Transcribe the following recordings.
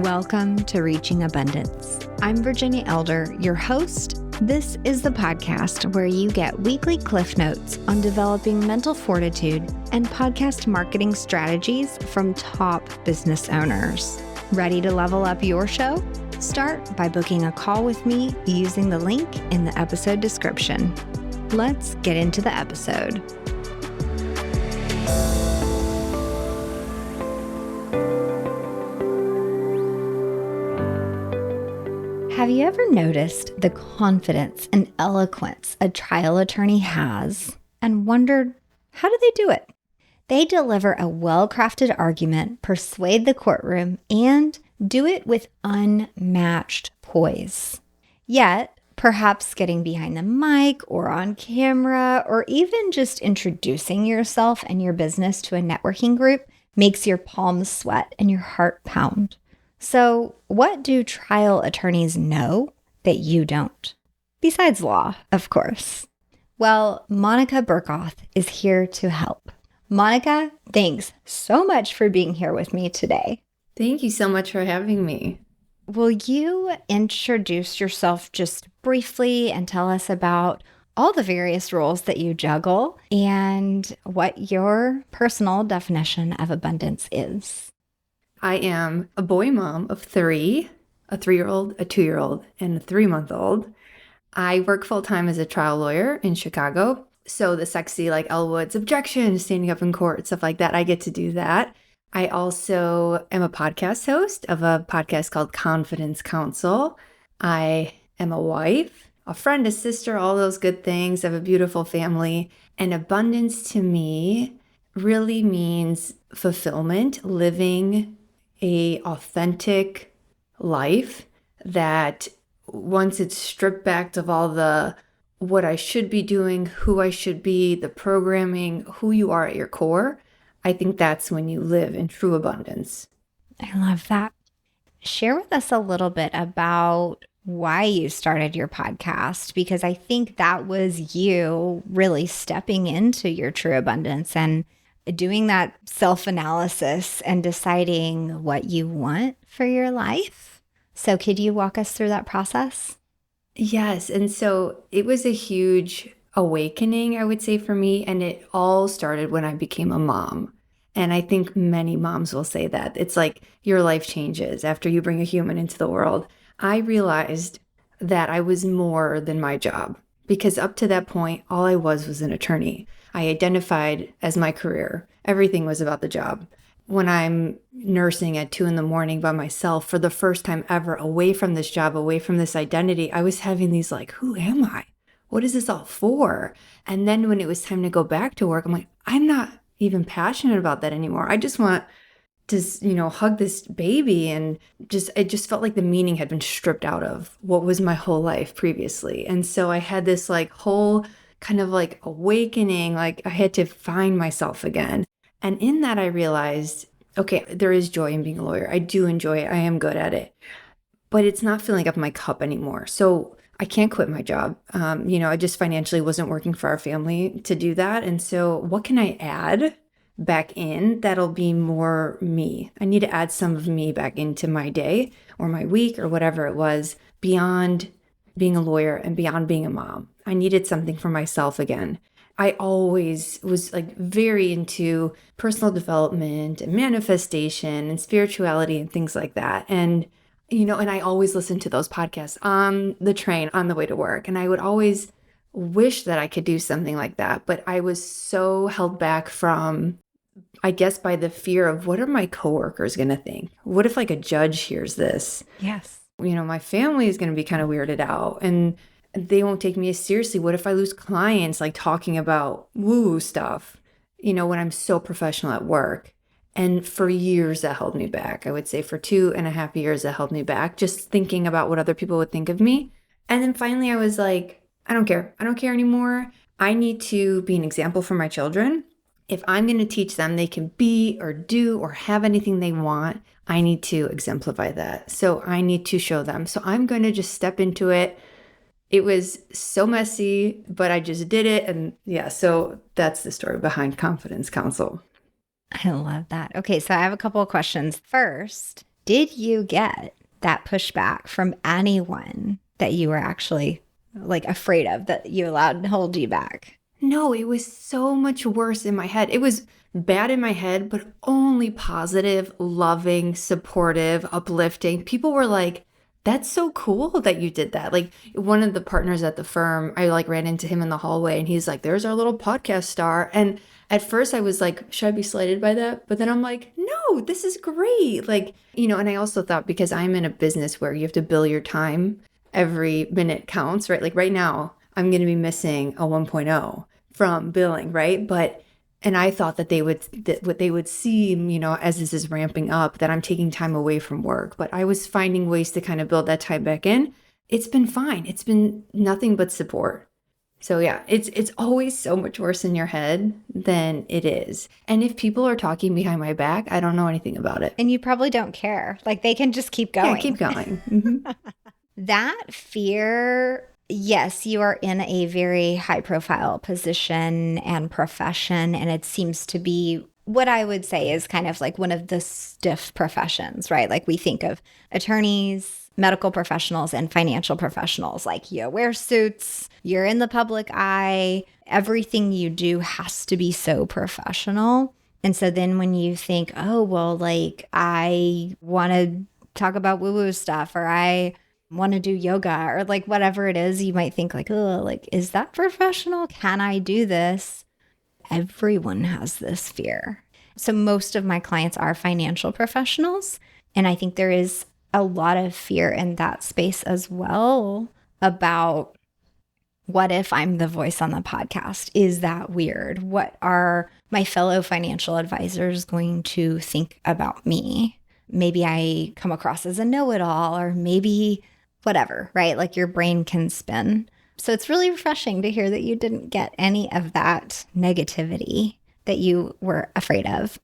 Welcome to Reaching Abundance. I'm Virginia Elder, your host. This is the podcast where you get weekly cliff notes on developing mental fortitude and podcast marketing strategies from top business owners. Ready to level up your show? Start by booking a call with me using the link in the episode description. Let's get into the episode. Have you ever noticed the confidence and eloquence a trial attorney has and wondered, how do they do it? They deliver a well-crafted argument, persuade the courtroom, and do it with unmatched poise. Yet, perhaps getting behind the mic or on camera or even just introducing yourself and your business to a networking group makes your palms sweat and your heart pound. So, what do trial attorneys know that you don't? Besides law, of course. Well, Monica Burkoth is here to help. Monica, thanks so much for being here with me today. Thank you so much for having me. Will you introduce yourself just briefly and tell us about all the various roles that you juggle and what your personal definition of abundance is? I am a boy mom of three, a 3-year-old, a 2-year-old, and a 3-month-old. I work full-time as a trial lawyer in Chicago. So the sexy like Elwood's objection, standing up in court, stuff like that, I get to do that. I also am a podcast host of a podcast called Counsel. I am a wife, a friend, a sister, all those good things. I have a beautiful family. And abundance to me really means fulfillment, living a authentic life that once it's stripped back of all the what I should be doing, who I should be, the programming, who you are at your core, I think that's when you live in true abundance. I love that. Share with us a little bit about why you started your podcast, because I think that was you really stepping into your true abundance and doing that self-analysis and deciding what you want for your life. So could you walk us through that process? Yes. And so it was a huge awakening, I would say, for me. And it all started when I became a mom. And I think many moms will say that. It's like your life changes after you bring a human into the world. I realized that I was more than my job, because up to that point, all I was an attorney. I identified as my career. Everything was about the job. When I'm nursing at 2 a.m. by myself for the first time ever, away from this job, away from this identity, I was having these like, who am I? What is this all for? And then when it was time to go back to work, I'm like, I'm not even passionate about that anymore. I just want to, hug this baby. And it just felt like the meaning had been stripped out of what was my whole life previously. And so I had this like whole kind of like awakening, like I had to find myself again. And in that, I realized, okay, there is joy in being a lawyer. I do enjoy it. I am good at it, but it's not filling up my cup anymore. So I can't quit my job. I just financially wasn't working for our family to do that. And so what can I add back in that'll be more me? I need to add some of me back into my day or my week or whatever it was beyond being a lawyer and beyond being a mom. I needed something for myself again. I always was like very into personal development and manifestation and spirituality and things like that. And, and I always listened to those podcasts on the train on the way to work. And I would always wish that I could do something like that. But I was so held back from, I guess, by the fear of what are my coworkers going to think? What if like a judge hears this? Yes. My family is going to be kind of weirded out and they won't take me as seriously. What if I lose clients like talking about woo stuff, when I'm so professional at work? And for years that held me back. I would say for 2.5 years that held me back, just thinking about what other people would think of me. And then finally I was like, I don't care. I don't care anymore. I need to be an example for my children. If I'm going to teach them they can be or do or have anything they want, I need to exemplify that. So I need to show them. So I'm going to just step into it. It was so messy, but I just did it. And yeah, so that's the story behind Confidence Counsel. I love that. Okay, so I have a couple of questions. First, Did you get that pushback from anyone that you were actually like afraid of, that you allowed to hold you back? No, it was so much worse in my head. It was bad in my head, but only positive, loving, supportive, uplifting. People were like, that's so cool that you did that. Like one of the partners at the firm, I like ran into him in the hallway and he's like, there's our little podcast star. And at first I was like, should I be slighted by that? But then I'm like, no, this is great. Like, and I also thought because I'm in a business where you have to bill your time, every minute counts, right? Like right now, I'm going to be missing a 1.0 from billing, right? And I thought that what they would see, as this is ramping up, that I'm taking time away from work. But I was finding ways to kind of build that time back in. It's been fine. It's been nothing but support. So yeah, it's always so much worse in your head than it is. And if people are talking behind my back, I don't know anything about it. And you probably don't care. Like they can just keep going. Yeah, keep going. Mm-hmm. That fear, yes, you are in a very high profile position and profession, and it seems to be what I would say is kind of like one of the stiff professions, right? Like we think of attorneys, medical professionals, and financial professionals. Like you wear suits, you're in the public eye, everything you do has to be so professional. And so then when you think, oh, well, like I want to talk about woo-woo stuff, or I want to do yoga, or like whatever it is, you might think like, oh, like, is that professional? Can I do this? Everyone has this fear. So most of my clients are financial professionals. And I think there is a lot of fear in that space as well about what if I'm the voice on the podcast? Is that weird? What are my fellow financial advisors going to think about me? Maybe I come across as a know-it-all, or maybe whatever, right? Like your brain can spin. So it's really refreshing to hear that you didn't get any of that negativity that you were afraid of.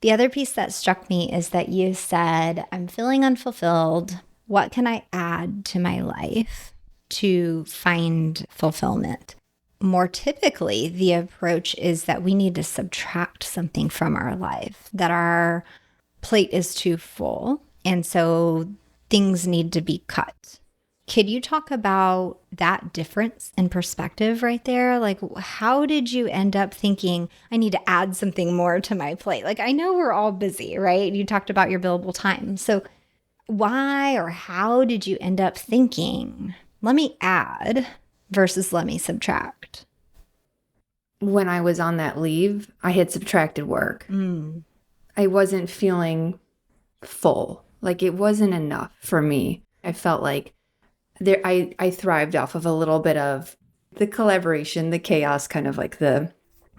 The other piece that struck me is that you said, I'm feeling unfulfilled. What can I add to my life to find fulfillment? More typically, the approach is that we need to subtract something from our life, that our plate is too full. And so things need to be cut. Could you talk about that difference in perspective right there? Like, how did you end up thinking, I need to add something more to my plate? Like, I know we're all busy, right? You talked about your billable time. So why or how did you end up thinking, let me add versus let me subtract? When I was on that leave, I had subtracted work. I wasn't feeling full. Like it wasn't enough for me. I felt like I thrived off of a little bit of the collaboration, the chaos, kind of like the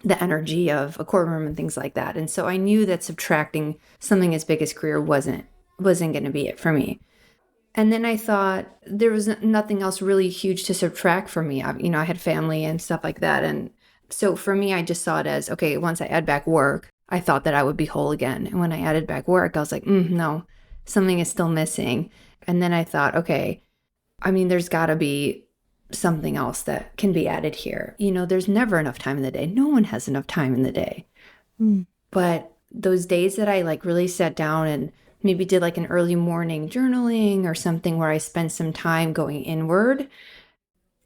energy of a courtroom and things like that. And so I knew that subtracting something as big as career wasn't going to be it for me. And then I thought there was nothing else really huge to subtract for me. I had family and stuff like that. And so for me, I just saw it as, okay, once I add back work, I thought that I would be whole again. And when I added back work, I was like, no, something is still missing. And then I thought, okay, there's got to be something else that can be added here. There's never enough time in the day. No one has enough time in the day. But those days that I like really sat down and maybe did like an early morning journaling or something where I spent some time going inward,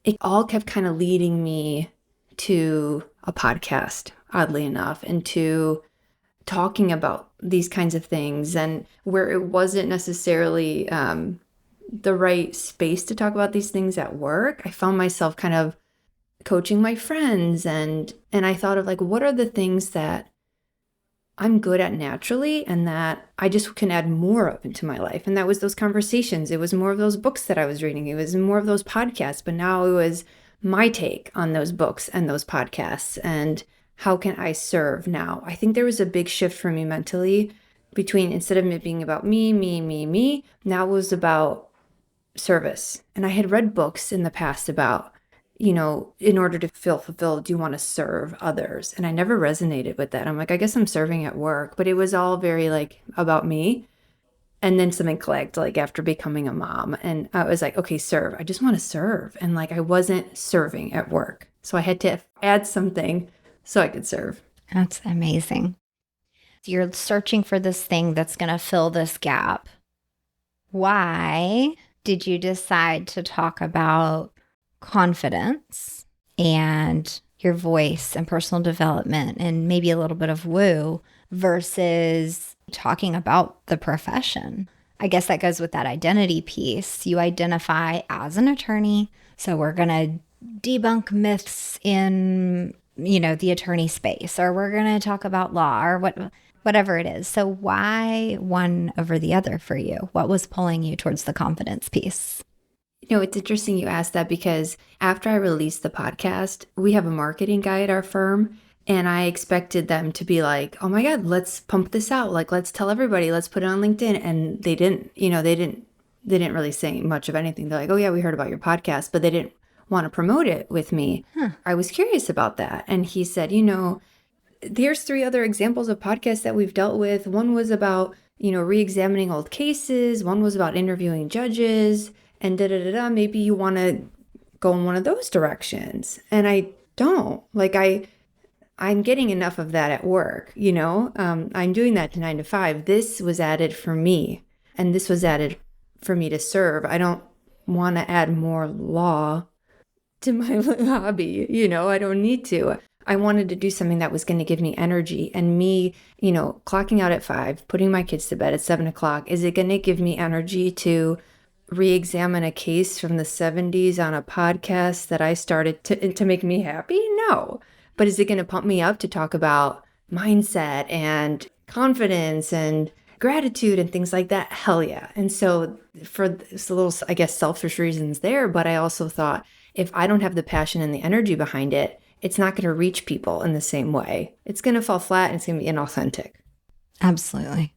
it all kept kind of leading me to a podcast, oddly enough, and to talking about these kinds of things, and where it wasn't necessarily the right space to talk about these things at work, I found myself kind of coaching my friends, and I thought of like, what are the things that I'm good at naturally and that I just can add more of into my life? And that was those conversations. It was more of those books that I was reading. It was more of those podcasts, but now it was my take on those books and those podcasts, and how can I serve now? I think there was a big shift for me mentally between, instead of it being about me, now it was about service. And I had read books in the past about, in order to feel fulfilled, do you want to serve others? And I never resonated with that. I'm like, I guess I'm serving at work, but it was all very like about me. And then something clicked, like after becoming a mom, and I was like, okay, serve. I just want to serve. And like, I wasn't serving at work. So I had to add something so I could serve. That's amazing. You're searching for this thing that's going to fill this gap. Why did you decide to talk about confidence and your voice and personal development and maybe a little bit of woo versus talking about the profession? I guess that goes with that identity piece. You identify as an attorney, so we're going to debunk myths in, the attorney space, or we're going to talk about law or whatever it is. So why one over the other for you? What was pulling you towards the confidence piece? It's interesting you asked that because after I released the podcast, we have a marketing guy at our firm, and I expected them to be like, oh my God, let's pump this out. Like, let's tell everybody, let's put it on LinkedIn. And they didn't, they didn't really say much of anything. They're like, oh yeah, we heard about your podcast, but they didn't want to promote it with me. I was curious about that. And he said, there's 3 other examples of podcasts that we've dealt with. One was about, re-examining old cases. One was about interviewing judges and maybe you want to go in one of those directions. And I don't. I'm getting enough of that at work, I'm doing that to 9 to 5. This was added for me, and this was added for me to serve. I don't want to add more law to my hobby, I don't need to. I wanted to do something that was going to give me energy, and me, clocking out at 5, putting my kids to bed at 7 o'clock. Is it going to give me energy to re-examine a case from the 70s on a podcast that I started to make me happy? No. But is it going to pump me up to talk about mindset and confidence and gratitude and things like that? Hell yeah. And so for this little, I guess, selfish reasons there, but I also thought if I don't have the passion and the energy behind it, it's not going to reach people in the same way. It's going to fall flat and it's going to be inauthentic. Absolutely.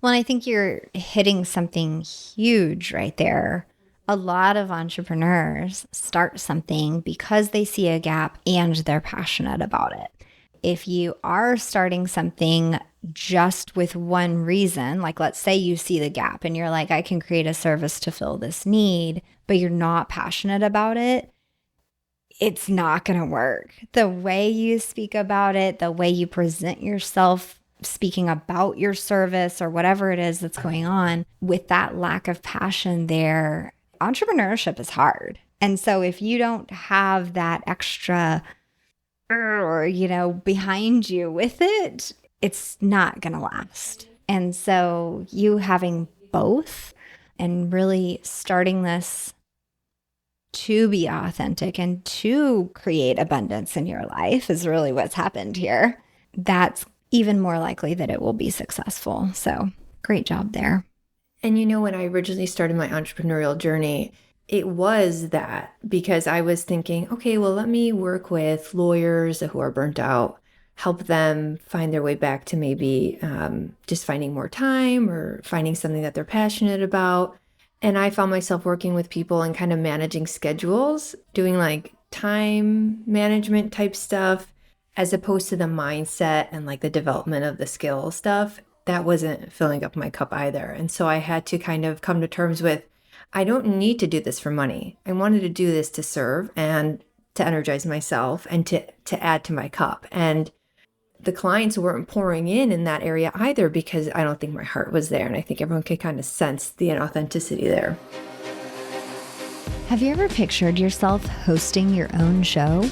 Well, I think you're hitting something huge right there. A lot of entrepreneurs start something because they see a gap and they're passionate about it. If you are starting something just with one reason, like let's say you see the gap and you're like, I can create a service to fill this need, but you're not passionate about it, it's not going to work. The way you speak about it, the way you present yourself, speaking about your service or whatever it is that's going on, with that lack of passion there, entrepreneurship is hard. And so if you don't have that extra behind you with it, it's not going to last. And so you having both and really starting this to be authentic and to create abundance in your life is really what's happened here. That's even more likely that it will be successful. So great job there. And when I originally started my entrepreneurial journey, it was that because I was thinking, okay, well, let me work with lawyers who are burnt out, help them find their way back to maybe just finding more time or finding something that they're passionate about. And I found myself working with people and kind of managing schedules, doing like time management type stuff, as opposed to the mindset and like the development of the skill stuff. That wasn't filling up my cup either. And so I had to kind of come to terms with, I don't need to do this for money. I wanted to do this to serve and to energize myself and to add to my cup. And the clients weren't pouring in that area either because I don't think my heart was there. And I think everyone could kind of sense the inauthenticity there. Have you ever pictured yourself hosting your own show?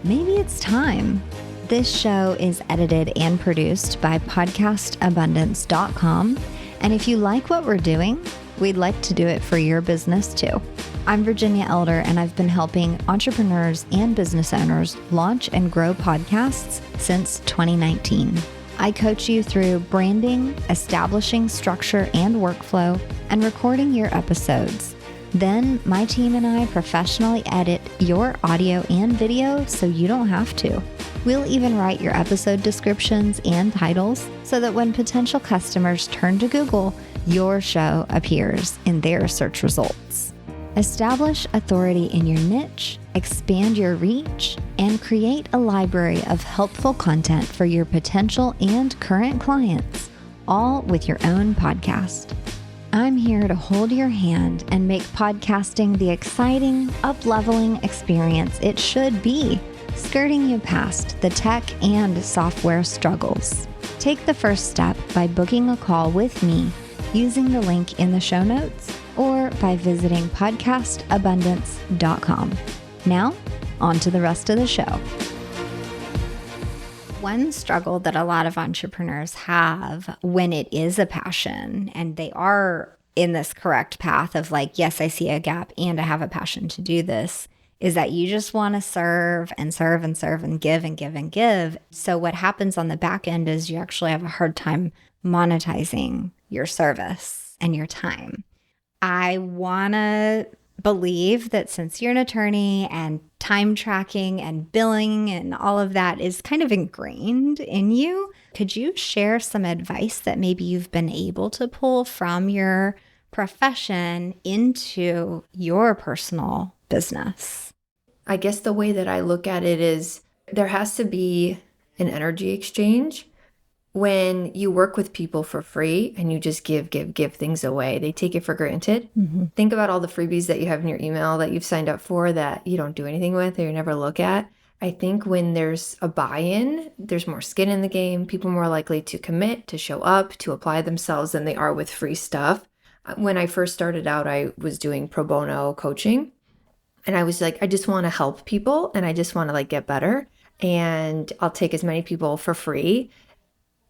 Maybe it's time. This show is edited and produced by podcastabundance.com. And if you like what we're doing, we'd like to do it for your business too. I'm Virginia Elder, and I've been helping entrepreneurs and business owners launch and grow podcasts since 2019. I coach you through branding, establishing structure and workflow, and recording your episodes. Then my team and I professionally edit your audio and video so you don't have to. We'll even write your episode descriptions and titles so that when potential customers turn to Google, your show appears in their search results. Establish authority in your niche, expand your reach, and create a library of helpful content for your potential and current clients, all with your own podcast. I'm here to hold your hand and make podcasting the exciting, up-leveling experience it should be, skirting you past the tech and software struggles. Take the first step by booking a call with me using the link in the show notes or by visiting podcastabundance.com. Now, on to the rest of the show. One struggle that a lot of entrepreneurs have when it is a passion and they are in this correct path of like, yes, I see a gap and I have a passion to do this, is that you just want to serve and serve and serve and give and give and give. So what happens on the back end is you actually have a hard time monetizing your service and your time. I want to believe that since you're an attorney and time tracking and billing and all of that is kind of ingrained in you, could you share some advice that maybe you've been able to pull from your profession into your personal business? I guess the way that I look at it is there has to be an energy exchange. When you work with people for free and you just give things away, they take it for granted. Mm-hmm. Think about all the freebies that you have in your email that you've signed up for that you don't do anything with or you never look at. I think when there's a buy-in, there's more skin in the game, people are more likely to commit, to show up, to apply themselves than they are with free stuff. When I first started out, I was doing pro bono coaching and I was like, I just want to help people and I just want to like get better and I'll take as many people for free.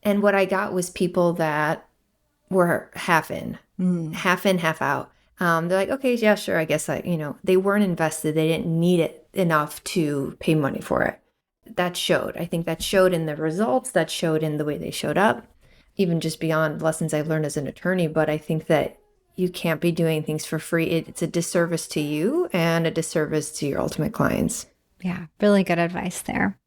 And what I got was people that were half in, half out. They're like, okay, yeah, sure. I guess they weren't invested. They didn't need it enough to pay money for it. That showed. I think that showed in the results. That showed in the way they showed up, even just beyond lessons I learned as an attorney. But I think that you can't be doing things for free. It's a disservice to you and a disservice to your ultimate clients. Yeah, really good advice there.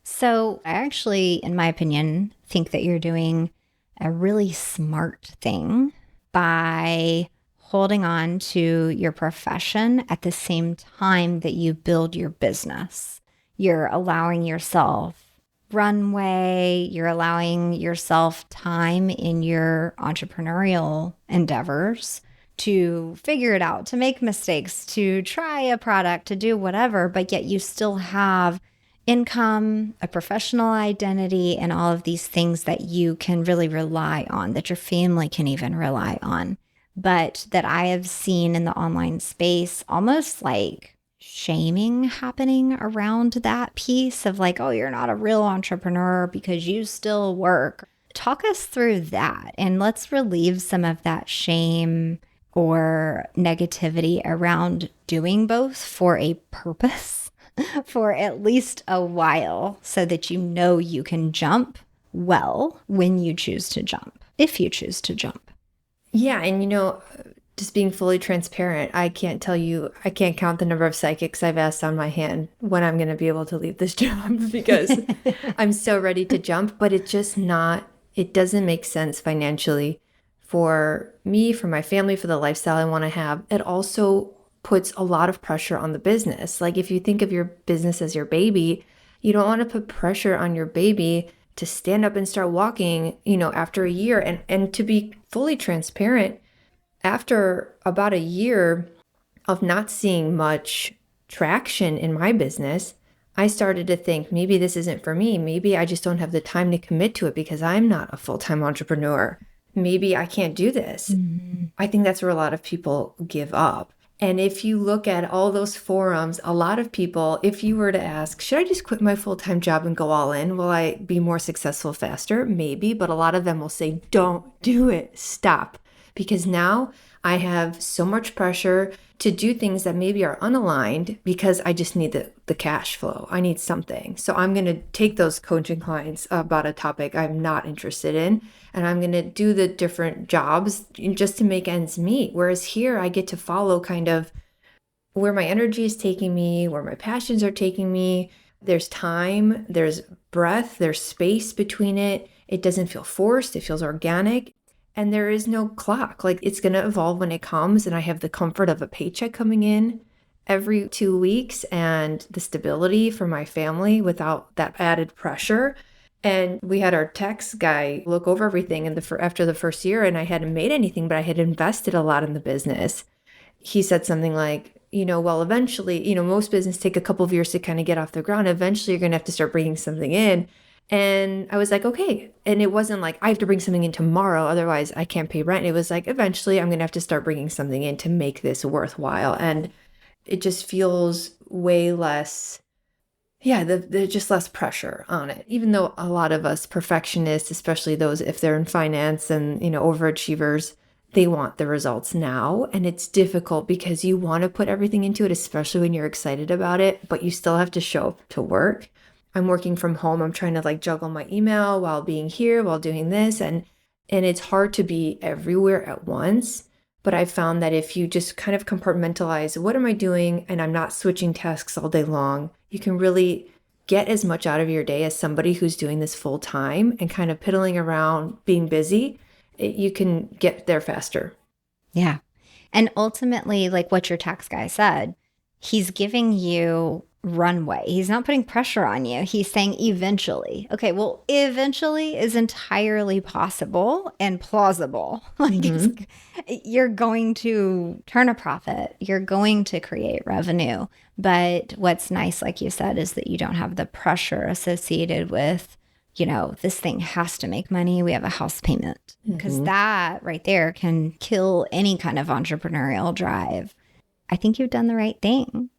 So I actually, in my opinion, think that you're doing a really smart thing by holding on to your profession at the same time that you build your business. You're allowing yourself runway, you're allowing yourself time in your entrepreneurial endeavors to figure it out, to make mistakes, to try a product, to do whatever, but yet you still have income, a professional identity, and all of these things that you can really rely on, that your family can even rely on. But that I have seen in the online space almost like shaming happening around that piece of like, oh, you're not a real entrepreneur because you still work. Talk us through that and let's relieve some of that shame or negativity around doing both for a purpose. For at least a while so that you know you can jump well when you choose to jump, if you choose to jump. Yeah. And, just being fully transparent, I can't count the number of psychics I've asked on my hand when I'm going to be able to leave this job because I'm so ready to jump, but it doesn't make sense financially for me, for my family, for the lifestyle I want to have. It also puts a lot of pressure on the business. Like if you think of your business as your baby, you don't want to put pressure on your baby to stand up and start walking, after a year. And to be fully transparent, after about a year of not seeing much traction in my business, I started to think maybe this isn't for me. Maybe I just don't have the time to commit to it because I'm not a full-time entrepreneur. Maybe I can't do this. Mm-hmm. I think that's where a lot of people give up. And if you look at all those forums, a lot of people, if you were to ask, should I just quit my full-time job and go all in? Will I be more successful faster? Maybe, but a lot of them will say, don't do it. Stop. Because now I have so much pressure to do things that maybe are unaligned because I just need the cash flow. I need something. So I'm going to take those coaching clients about a topic I'm not interested in, and I'm going to do the different jobs just to make ends meet. Whereas here I get to follow kind of where my energy is taking me, where my passions are taking me. There's time, there's breath, there's space between it. It doesn't feel forced. It feels organic. And there is no clock. Like it's going to evolve when it comes. And I have the comfort of a paycheck coming in every 2 weeks and the stability for my family without that added pressure. And we had our tax guy look over everything after the first year, and I hadn't made anything, but I had invested a lot in the business. He said something like, well, eventually, most business take a couple of years to kind of get off the ground. Eventually, you're going to have to start bringing something in. And I was like, okay. And it wasn't like I have to bring something in tomorrow, otherwise I can't pay rent. It was like, eventually I'm going to have to start bringing something in to make this worthwhile. And it just feels way less, yeah, there's just less pressure on it. Even though a lot of us perfectionists, especially those if they're in finance and, overachievers, they want the results now. And it's difficult because you want to put everything into it, especially when you're excited about it, but you still have to show up to work. I'm working from home. I'm trying to like juggle my email while being here, while doing this. And it's hard to be everywhere at once. But I found that if you just kind of compartmentalize, what am I doing? And I'm not switching tasks all day long, you can really get as much out of your day as somebody who's doing this full time and kind of piddling around, being busy. You can get there faster. Yeah. And ultimately, like what your tax guy said, he's giving you runway. He's not putting pressure on you. He's saying eventually. Okay, well, eventually is entirely possible and plausible. Like you're going to turn a profit. You're going to create revenue. But what's nice, like you said, is that you don't have the pressure associated with, this thing has to make money. We have a house payment. Because that right there can kill any kind of entrepreneurial drive. I think you've done the right thing.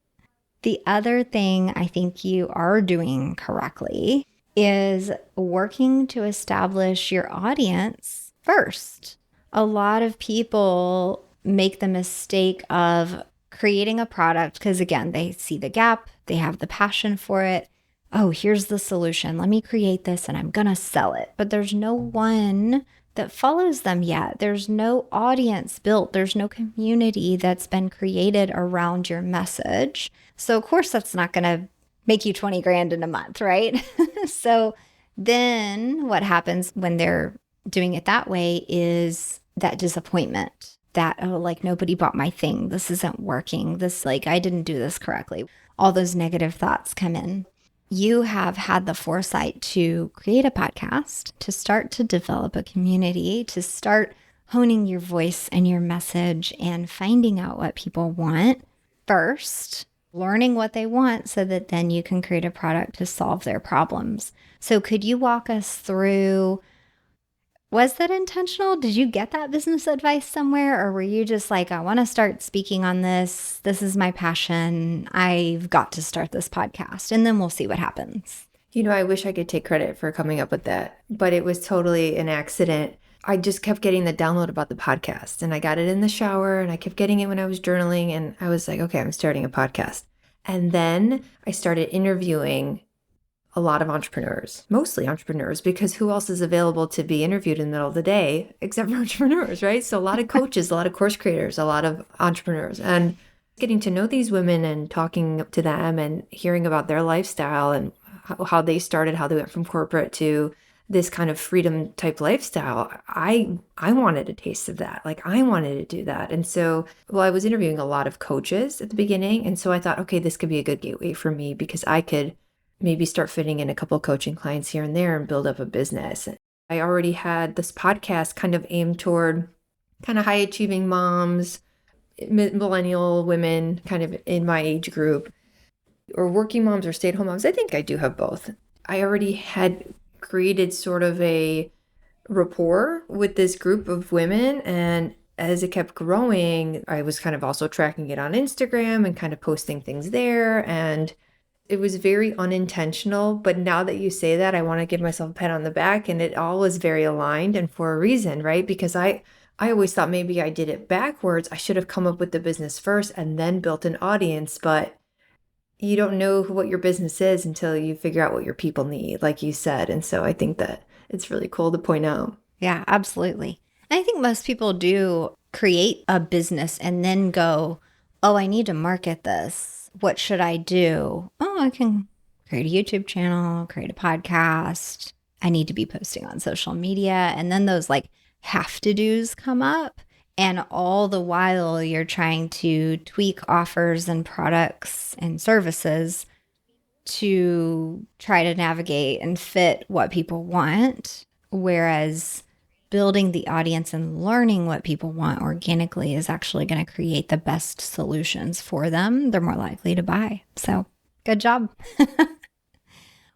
The other thing I think you are doing correctly is working to establish your audience first. A lot of people make the mistake of creating a product because, again, they see the gap, they have the passion for it. Oh, here's the solution. Let me create this and I'm going to sell it. But there's no one that follows them yet. There's no audience built. There's no community that's been created around your message. So of course that's not going to make you 20 grand in a month, right? So then what happens when they're doing it that way is that disappointment that, oh, like nobody bought my thing. This isn't working. This, like, I didn't do this correctly. All those negative thoughts come in. You have had the foresight to create a podcast, to start to develop a community, to start honing your voice and your message and finding out what people want first, learning what they want so that then you can create a product to solve their problems. So could you walk us through, was that intentional? Did you get that business advice somewhere? Or were you just like, I want to start speaking on this. This is my passion. I've got to start this podcast and then we'll see what happens. I wish I could take credit for coming up with that, but it was totally an accident. I just kept getting the download about the podcast and I got it in the shower and I kept getting it when I was journaling and I was like, okay, I'm starting a podcast. And then I started interviewing a lot of entrepreneurs, mostly entrepreneurs, because who else is available to be interviewed in the middle of the day except for entrepreneurs, right? So a lot of coaches, a lot of course creators, a lot of entrepreneurs, and getting to know these women and talking to them and hearing about their lifestyle and how they started, how they went from corporate to this kind of freedom type lifestyle. I wanted a taste of that. Like I wanted to do that. And so, I was interviewing a lot of coaches at the beginning. And so I thought, okay, this could be a good gateway for me because I could maybe start fitting in a couple of coaching clients here and there and build up a business. I already had this podcast kind of aimed toward kind of high achieving moms, millennial women kind of in my age group, or working moms or stay-at-home moms. I think I do have both. I already had created sort of a rapport with this group of women, and as it kept growing, I was kind of also tracking it on Instagram and kind of posting things there, and it was very unintentional. But now that you say that, I want to give myself a pat on the back, and it all was very aligned and for a reason, right? Because I always thought maybe I did it backwards. I should have come up with the business first and then built an audience, but you don't know what your business is until you figure out what your people need, like you said. And so I think that it's really cool to point out. Yeah, absolutely. And I think most people do create a business and then go, oh, I need to market this. What should I do? Oh, I can create a YouTube channel, create a podcast. I need to be posting on social media. And then those like have to do's come up. And all the while you're trying to tweak offers and products and services to try to navigate and fit what people want. Whereas building the audience and learning what people want organically is actually going to create the best solutions for them. They're more likely to buy. So good job.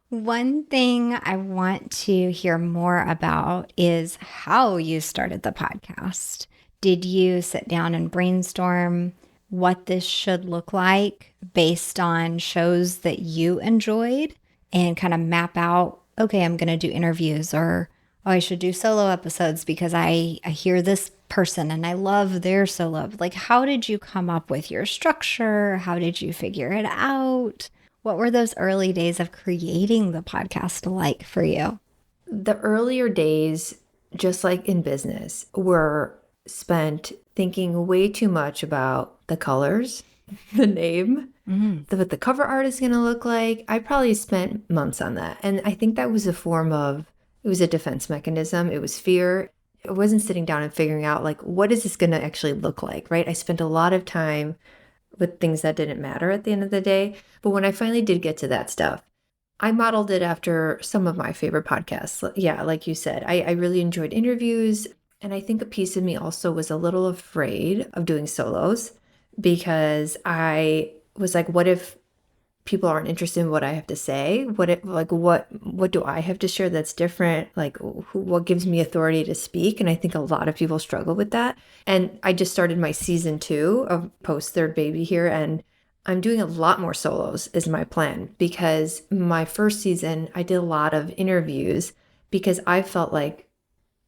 One thing I want to hear more about is how you started the podcast. Did you sit down and brainstorm what this should look like based on shows that you enjoyed and kind of map out, okay, I'm going to do interviews, or oh, I should do solo episodes because I hear this person and I love their solo. Like, how did you come up with your structure? How did you figure it out? What were those early days of creating the podcast like for you? The earlier days, just like in business, were spent thinking way too much about the colors, the name, what the cover art is going to look like. I probably spent months on that. And I think that was it was a defense mechanism. It was fear. I wasn't sitting down and figuring out, like, what is this going to actually look like, right? I spent a lot of time with things that didn't matter at the end of the day. But when I finally did get to that stuff, I modeled it after some of my favorite podcasts. Yeah, like you said, I really enjoyed interviews. And I think a piece of me also was a little afraid of doing solos because I was like, what if people aren't interested in what I have to say? What do I have to share that's different? Like, what gives me authority to speak? And I think a lot of people struggle with that. And I just started my season 2 of post third baby here, and I'm doing a lot more solos is my plan, because my first season, I did a lot of interviews because I felt like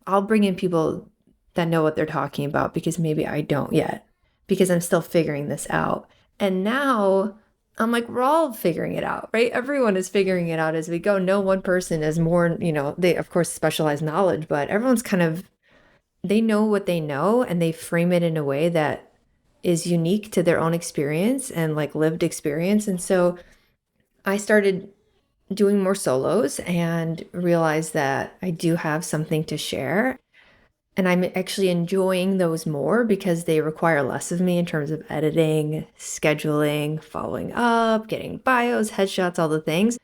I'll bring in people that know what they're talking about because maybe I don't yet, because I'm still figuring this out. And now I'm like, we're all figuring it out, right? Everyone is figuring it out as we go. No one person is more, they of course specialize knowledge, but everyone's they know what they know and they frame it in a way that is unique to their own experience and like lived experience. And so I started doing more solos and realized that I do have something to share. And I'm actually enjoying those more because they require less of me in terms of editing, scheduling, following up, getting bios, headshots, all the things.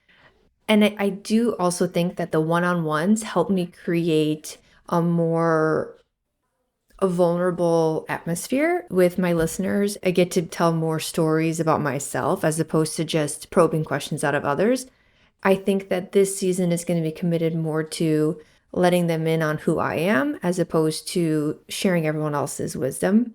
And I do also think that the one-on-ones help me create a vulnerable atmosphere with my listeners. I get to tell more stories about myself as opposed to just probing questions out of others. I think that this season is going to be committed more to letting them in on who I am as opposed to sharing everyone else's wisdom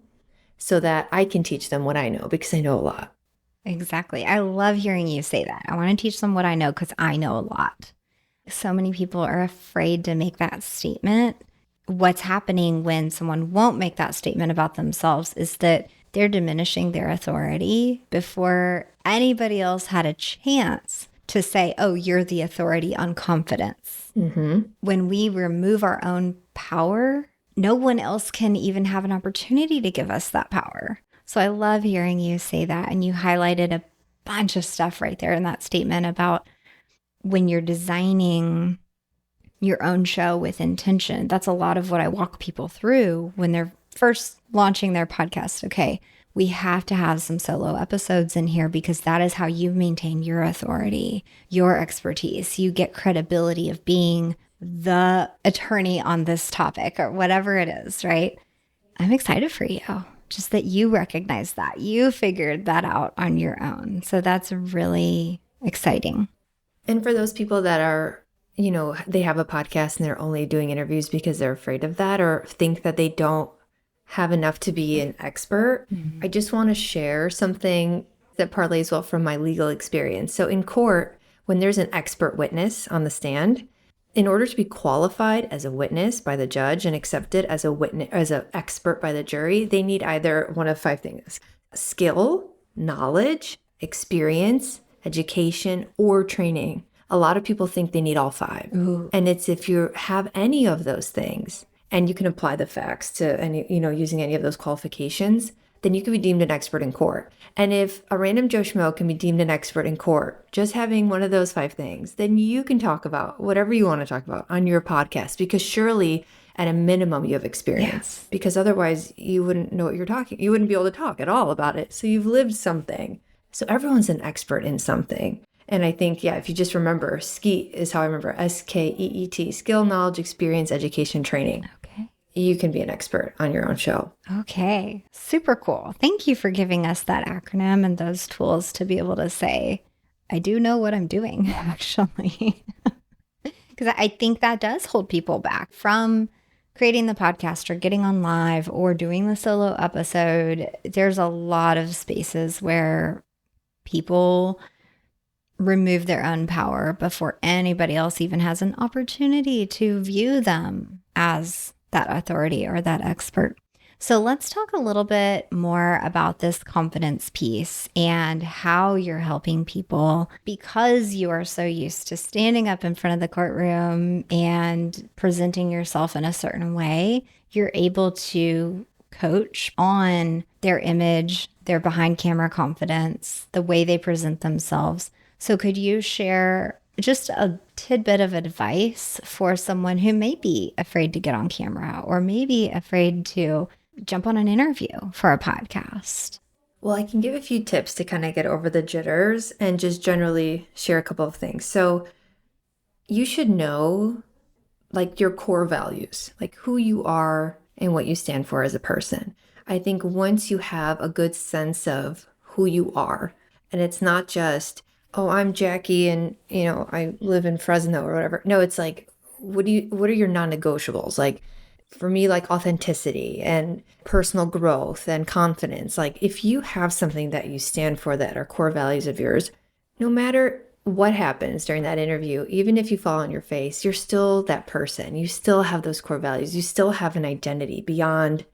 so that I can teach them what I know, because I know a lot. Exactly. I love hearing you say that. I want to teach them what I know because I know a lot. So many people are afraid to make that statement. What's happening when someone won't make that statement about themselves is that they're diminishing their authority before anybody else had a chance to say, oh, you're the authority on confidence. Mm-hmm. When we remove our own power, no one else can even have an opportunity to give us that power. So I love hearing you say that. And you highlighted a bunch of stuff right there in that statement about when you're designing your own show with intention. That's a lot of what I walk people through when they're first launching their podcast. Okay, we have to have some solo episodes in here because that is how you maintain your authority, your expertise. You get credibility of being the attorney on this topic or whatever it is, right? I'm excited for you. Just that you recognize that. You figured that out on your own. So that's really exciting. And for those people that are, they have a podcast and they're only doing interviews because they're afraid of that or think that they don't have enough to be an expert, I just want to share something that parlays well from my legal experience. So in court, when there's an expert witness on the stand, in order to be qualified as a witness by the judge and accepted as a witness, as an expert by the jury, they need either one of 5 things: skill, knowledge, experience, education, or training. A lot of people think they need all 5. Ooh. And it's if you have any of those things and you can apply the facts to any, using any of those qualifications, then you can be deemed an expert in court. And if a random Joe Schmo can be deemed an expert in court, just having one of those 5 things, then you can talk about whatever you want to talk about on your podcast, because surely at a minimum you have experience. Yes. Because otherwise you wouldn't know what you're talking. You wouldn't be able to talk at all about it. So you've lived something. So everyone's an expert in something. And I think, if you just remember, SKEET is how I remember, SKEET, skill, knowledge, experience, education, training. Okay. You can be an expert on your own show. Okay. Super cool. Thank you for giving us that acronym and those tools to be able to say, I do know what I'm doing, actually. Because I think that does hold people back from creating the podcast or getting on live or doing the solo episode. There's a lot of spaces where people remove their own power before anybody else even has an opportunity to view them as that authority or that expert. So let's talk a little bit more about this confidence piece and how you're helping people, because you are so used to standing up in front of the courtroom and presenting yourself in a certain way. You're able to coach on their image, their behind camera confidence, the way they present themselves. So could you share just a tidbit of advice for someone who may be afraid to get on camera or maybe afraid to jump on an interview for a podcast? Well, I can give a few tips to kind of get over the jitters and just generally share a couple of things. So you should know like your core values, like who you are and what you stand for as a person. I think once you have a good sense of who you are, and it's not just, oh, I'm Jackie and, I live in Fresno or whatever. No, it's like, what are your non-negotiables? Like, for me, like authenticity and personal growth and confidence. Like if you have something that you stand for that are core values of yours, no matter what happens during that interview, even if you fall on your face, you're still that person. You still have those core values. You still have an identity beyond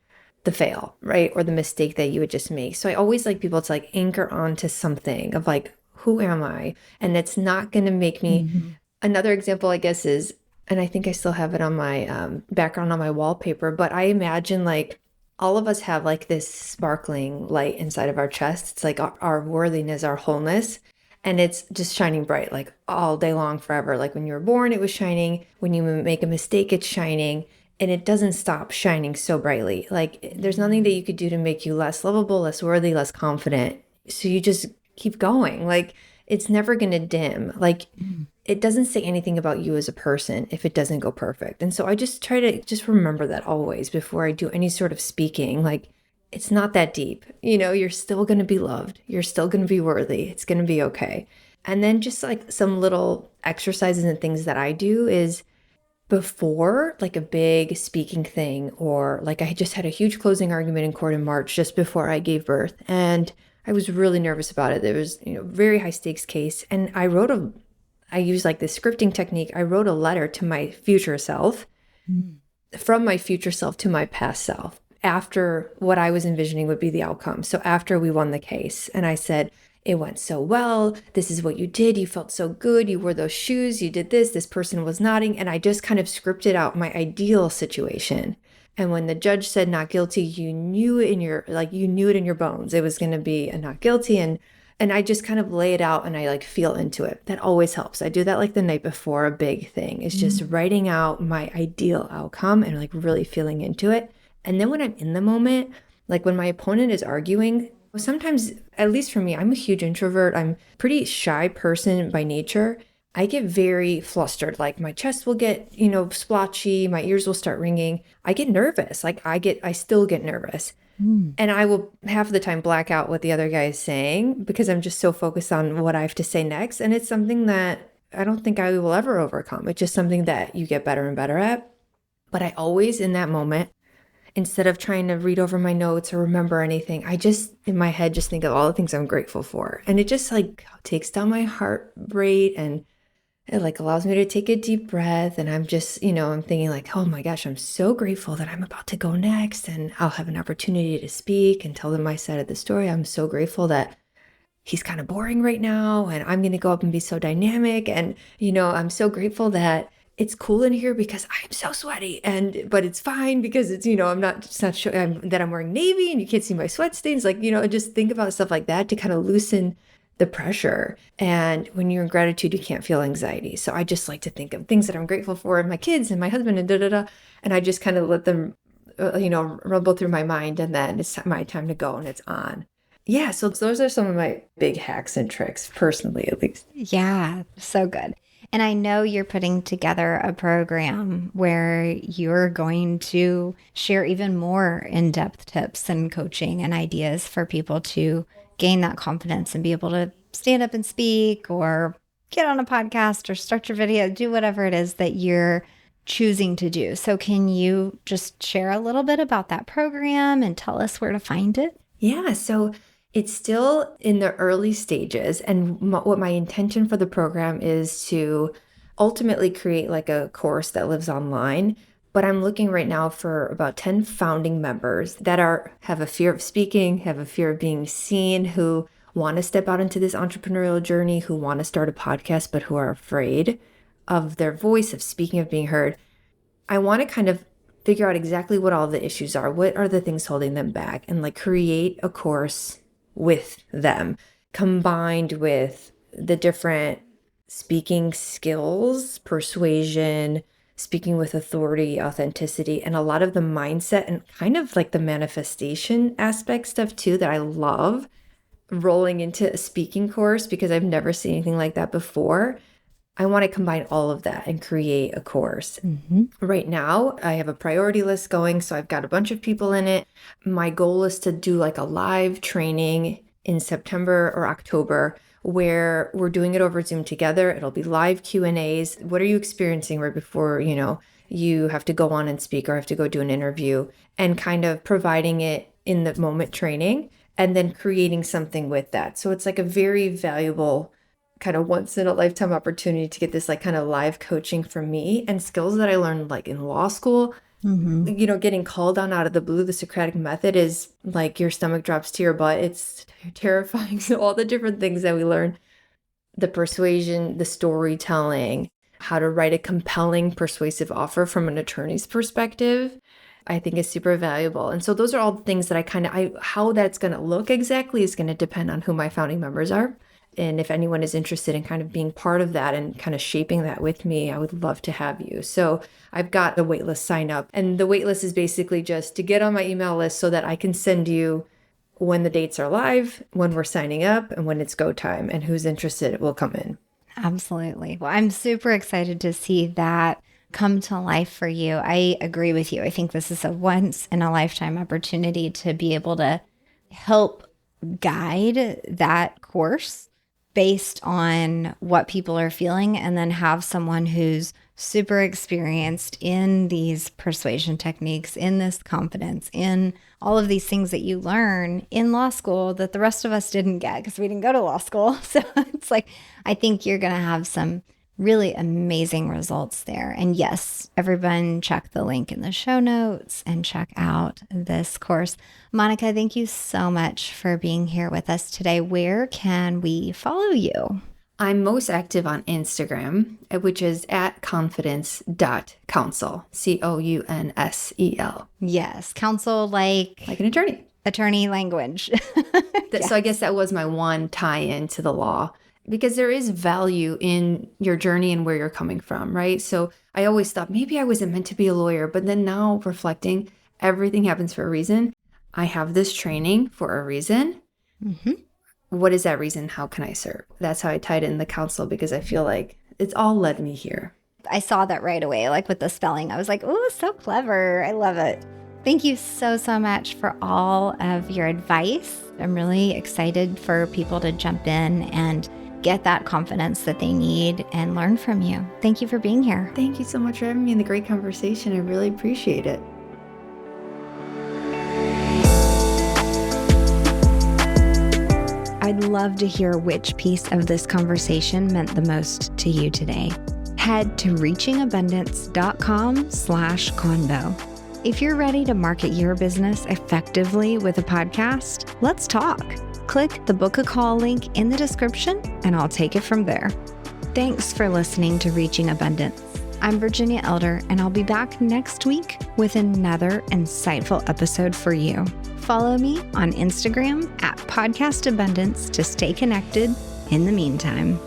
the fail, right? Or the mistake that you would just make. So I always like people to like anchor onto something of like, who am I? And it's not going to make me. Another example, I guess, is, and I think I still have it on my background on my wallpaper, but I imagine like all of us have like this sparkling light inside of our chest. It's like our worthiness, our wholeness, and it's just shining bright like all day long forever. Like when you were born, it was shining. When you make a mistake, it's shining, and it doesn't stop shining so brightly. Like there's nothing that you could do to make you less lovable, less worthy, less confident. So you just keep going. Like it's never going to dim. Like it doesn't say anything about you as a person if it doesn't go perfect. And so I just try to just remember that always before I do any sort of speaking. Like it's not that deep. You're still going to be loved. You're still going to be worthy. It's going to be okay. And then just like some little exercises and things that I do is before like a big speaking thing, or like I just had a huge closing argument in court in March just before I gave birth. And I was really nervous about it. There was, very high stakes case. And I used like this scripting technique. I wrote a letter to my future self, from my future self to my past self, after what I was envisioning would be the outcome. So after we won the case, and I said, it went so well. This is what you did. You felt so good. You wore those shoes. You did this. This person was nodding. And I just kind of scripted out my ideal situation. And when the judge said not guilty, you knew it in your bones. It was going to be a not guilty. And I just kind of lay it out and I like feel into it. That always helps. I do that like the night before a big thing. It's just writing out my ideal outcome and like really feeling into it. And then when I'm in the moment, like when my opponent is arguing, sometimes, at least for me, I'm a huge introvert. I'm a pretty shy person by nature. I get very flustered. Like my chest will get, splotchy. My ears will start ringing. I get nervous. Like I still get nervous. And I will half the time black out what the other guy is saying because I'm just so focused on what I have to say next. And it's something that I don't think I will ever overcome. It's just something that you get better and better at. But I always, in that moment, instead of trying to read over my notes or remember anything, I just, in my head, just think of all the things I'm grateful for. And it just like takes down my heart rate and it like allows me to take a deep breath. And I'm just, I'm thinking like, oh my gosh, I'm so grateful that I'm about to go next and I'll have an opportunity to speak and tell them my side of the story. I'm so grateful that he's kind of boring right now and I'm going to go up and be so dynamic. And, I'm so grateful that it's cool in here because I'm so sweaty but it's fine because it's, it's not sure that I'm wearing navy and you can't see my sweat stains. Like, just think about stuff like that to kind of loosen the pressure. And when you're in gratitude, you can't feel anxiety. So I just like to think of things that I'm grateful for and my kids and my husband and And I just kind of let them, rumble through my mind. And then it's my time to go and it's on. Yeah. So those are some of my big hacks and tricks, personally, at least. Yeah. So good. And I know you're putting together a program where you're going to share even more in-depth tips and coaching and ideas for people to gain that confidence and be able to stand up and speak or get on a podcast or start your video, do whatever it is that you're choosing to do. So can you just share a little bit about that program and tell us where to find it? Yeah, so it's still in the early stages. And what my intention for the program is to ultimately create like a course that lives online. But I'm looking right now for about 10 founding members that have a fear of speaking, have a fear of being seen, who want to step out into this entrepreneurial journey, who want to start a podcast, but who are afraid of their voice, of speaking, of being heard. I want to kind of figure out exactly what all the issues are. What are the things holding them back? And like create a course with them, combined with the different speaking skills, persuasion, speaking with authority, authenticity, and a lot of the mindset and kind of like the manifestation aspect stuff too that I love rolling into a speaking course because I've never seen anything like that before. I want to combine all of that and create a course. Right now, I have a priority list going, so I've got a bunch of people in it. My goal is to do like a live training in September or October where we're doing it over Zoom together. It'll be live Q&As. What are you experiencing right before, you have to go on and speak or have to go do an interview, and kind of providing it in the moment training and then creating something with that. So it's like a very valuable kind of once in a lifetime opportunity to get this like kind of live coaching from me and skills that I learned like in law school. Getting called on out of the blue, the Socratic method is like your stomach drops to your butt. It's terrifying. So all the different things that we learn, the persuasion, the storytelling, how to write a compelling, persuasive offer from an attorney's perspective, I think is super valuable. And so those are all the things that how that's going to look exactly is going to depend on who my founding members are. And if anyone is interested in kind of being part of that and kind of shaping that with me, I would love to have you. So I've got the waitlist sign up. And the waitlist is basically just to get on my email list so that I can send you when the dates are live, when we're signing up, and when it's go time. And who's interested will come in. Absolutely. Well, I'm super excited to see that come to life for you. I agree with you. I think this is a once in a lifetime opportunity to be able to help guide that course based on what people are feeling, and then have someone who's super experienced in these persuasion techniques, in this confidence, in all of these things that you learn in law school that the rest of us didn't get because we didn't go to law school. So it's like, I think you're going to have some really amazing results there. And yes, everyone check the link in the show notes and check out this course. Monica, thank you so much for being here with us today. Where can we follow you? I'm most active on Instagram, which is at confidence.counsel, Counsel. Yes, counsel like an attorney. Attorney language. Yes. So I guess that was my one tie-in to the law, because there is value in your journey and where you're coming from, right? So I always thought maybe I wasn't meant to be a lawyer, but then now reflecting, everything happens for a reason. I have this training for a reason. What is that reason? How can I serve? That's how I tied in the counsel, because I feel like it's all led me here. I saw that right away, like with the spelling. I was like, oh, so clever. I love it. Thank you so, so much for all of your advice. I'm really excited for people to jump in and get that confidence that they need and learn from you. Thank you for being here. Thank you so much for having me in the great conversation. I really appreciate it. I'd love to hear which piece of this conversation meant the most to you today. Head to reachingabundance.com/convo. If you're ready to market your business effectively with a podcast, let's talk. Click the book a call link in the description and I'll take it from there. Thanks for listening to Reaching Abundance. I'm Virginia Elder, and I'll be back next week with another insightful episode for you. Follow me on Instagram at Podcast Abundance to stay connected in the meantime.